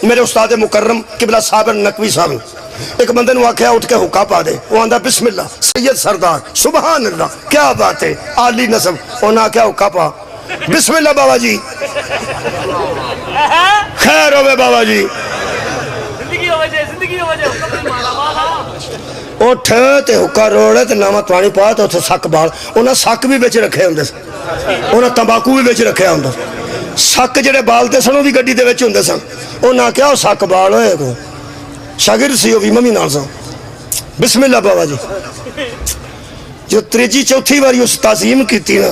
میرے استاد مکرم قبلہ صابر نقوی صاحب ایک بندے نے آکھیا اٹھ کے حکا پا دے، وہ آندہ بسم اللہ سید سردار سبحان اللہ کیا بات ہے عالی نصب، انہاں کیا حکا پا بسم اللہ بابا جی خیر ہوئے بابا جی اٹھ تے حکا روڑے تے نامہ توانی پا تے اتھے سک بال انہاں سک بھی بیچ رکھے ہوندے سن، انہاں تمباکو بھی بیچ رکھے ہوندے سک جڑے بالتے سن وہ بھی گڈی دے بیچ ہوندے سن، انہاں کیا وہ سک بال ہوئے کو شاگرد سی ہوئی ممی نال سن بسم اللہ بابا جی جو تریجی چوتھی باری اس تعظیم کی تھی نا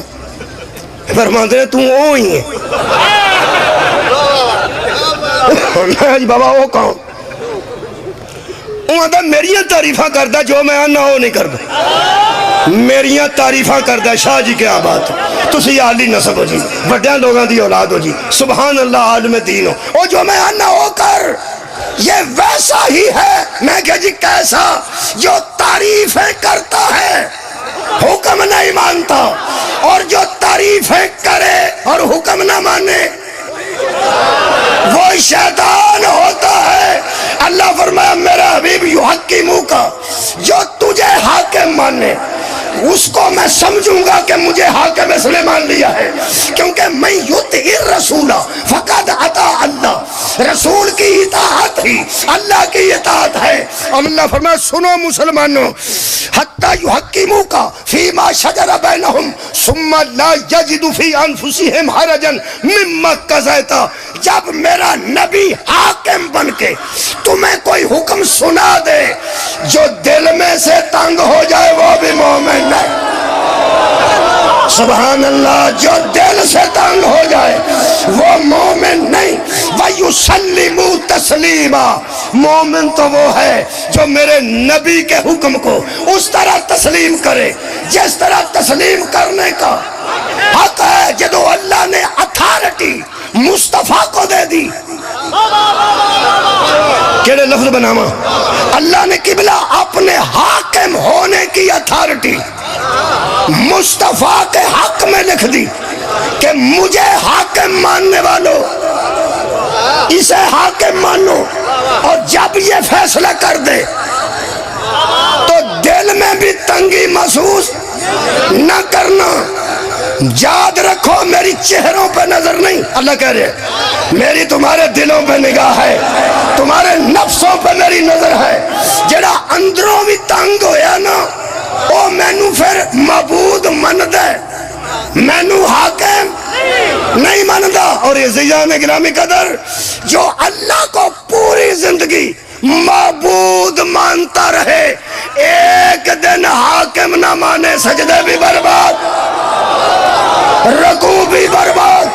فرماندے نے تم او ہی ہیں میں جی بابا او کہوں وہ آدھا میریاں تعریفاں کردہ جو میں آنا ہو نہیں کردہ میریاں تعریفاں کردہ شاہ جی کیا بات تسی عالی نصب ہو جی بڑیاں لوگاں دی اولاد ہو جی سبحان اللہ عالم دین ہو او جو میں آنا ہو کر یہ ویسا ہی ہے میں کہا جی کیسا جو تعریفیں کرتا ہے حکم نہیں مانتا اور جو تعریفیں کرے اور حکم نہ مانے وہ شیطان ہوتا ہے اللہ فرمایا میرا حبیب یحکمو کا جو تجھے حاکم مانے اس کو میں سمجھوں گا کہ مجھے حاکم اس نے مان لیا ہے کیونکہ میں یطیع الرسول فقد اطاع اللہ رسول کی اطاعت ہی اللہ کی اطاعت ہے اور اللہ فرمایا سنو مسلمانوں حتی یحکمو کا فیما شجر بینہم ثم لا یجد فی انفسہم حرجا مما قضیتا جب میرا نبی حاکم بن کے تمہیں کوئی حکم سنا دے جو دل میں سے تنگ ہو جائے وہ بھی مومن ہے سبحان اللہ جو دل سے تنگ ہو جائے وہ مومن نہیں وَيُسَلِّمُوا تَسْلِيمًا مومن تو وہ ہے جو میرے نبی کے حکم کو اس طرح تسلیم کرے جس طرح تسلیم کرنے کا حق ہے جدو اللہ نے اتھارٹی مصطفیٰ کو دے دی کیڑے لفظ بناما اللہ نے قبلہ اپنے حاکم ہونے کی اتھارٹی مصطفیٰ کے حق میں لکھ دی کہ مجھے حاکم ماننے والوں اسے حاکم مانو اور جب یہ فیصلہ کر دے تو دل میں بھی تنگی محسوس نہ کرنا یاد رکھو میری چہروں پہ نظر نہیں اللہ کہہ رہے میری تمہارے دلوں پہ نگاہ ہے تمہارے نفسوں پہ میری نظر ہے جڑا اندروں بھی تنگ ہویا نا او مینو پھر معبود مند ہے مینو حاکم نہیں ماندا اور یہ زیان گرامی قدر جو اللہ کو پوری زندگی معبود مانتا رہے ایک دن حاکم نہ مانے سجدے بھی برباد رکوع بھی برباد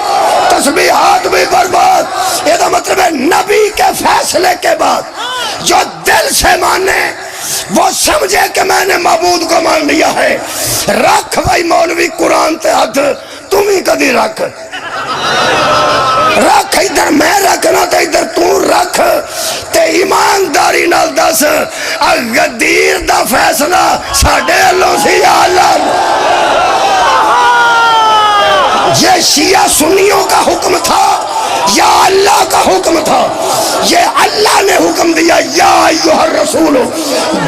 تسبیحات بھی برباد یہ مطلب ہے نبی کے فیصلے کے بعد جو دل سے مانے وہ سمجھے کہ میں نے معبود کو مان لیا ہے رکھ بھائی مولوی قرآن تے حد تم ہی کدی رکھ رکھ ادھر میں رکھنا تے ادھر تو رکھ تے ایمانداری نال دس غدیر دا فیصلہ ساڑھے اللہ سی عالم یہ شیعہ سنیوں کا حکم تھا یا اللہ کا حکم تھا یہ اللہ نے حکم دیا یا ایوہ الرسول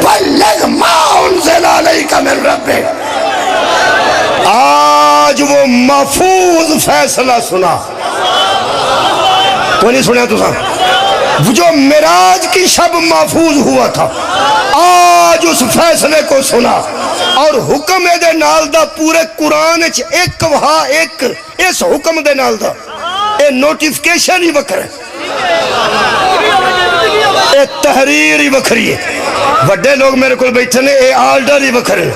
بلغ ما انزل علیک من ربک آج وہ محفوظ فیصلہ سنا کوئی نہیں سنیا تو سا جو معراج کی شب محفوظ ہوا تھا آج اس فیصلے کو سنا اور حکم دے نال دا پورے قرآن ایک وہاں ایک اس حکم دے نال دا اے نوٹیفکیشن ہی وکر ہے اے تحریر ہی وکری ہے وڈے لوگ میرے کو بیٹھے نے اے آرڈر ہی وکر ہے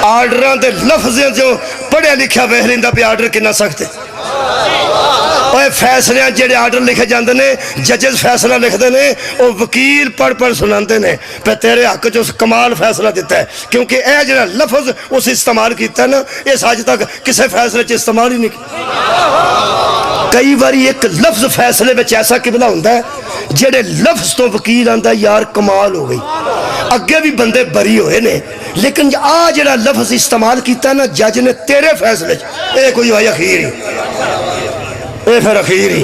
آرڈران دے لفظیں جو پڑھے لکھا بہرین دا پہ آرڈر کنا سکتے اور فیصلے جڑے آرڈر لکھے جاندے نے ججز فیصلہ لکھ دے نے اور وکیل پڑھ پڑھ سناندے نے پہ تیرے حق جو کمال فیصلہ دیتا ہے کیونکہ اے جڑا لفظ اس استعمال کیتا ہے نا اس آج تک کسے فیصلے چ استعمال ہی نہیں کی کئی باری ایک لفظ فیصلے بچ ایسا قبلہ ہوندہ ہے جڑے لفظ تو وکیل آندہ یار کمال ہو گئی اگے بھی بندے بری ہوئے نے لیکن آج جڑا لفظ استعمال کیتا ہے نا جج نے تیرے فیصلے اے کوئی ہوئی اخیر ہی اے پھر اخیر ہی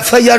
FIR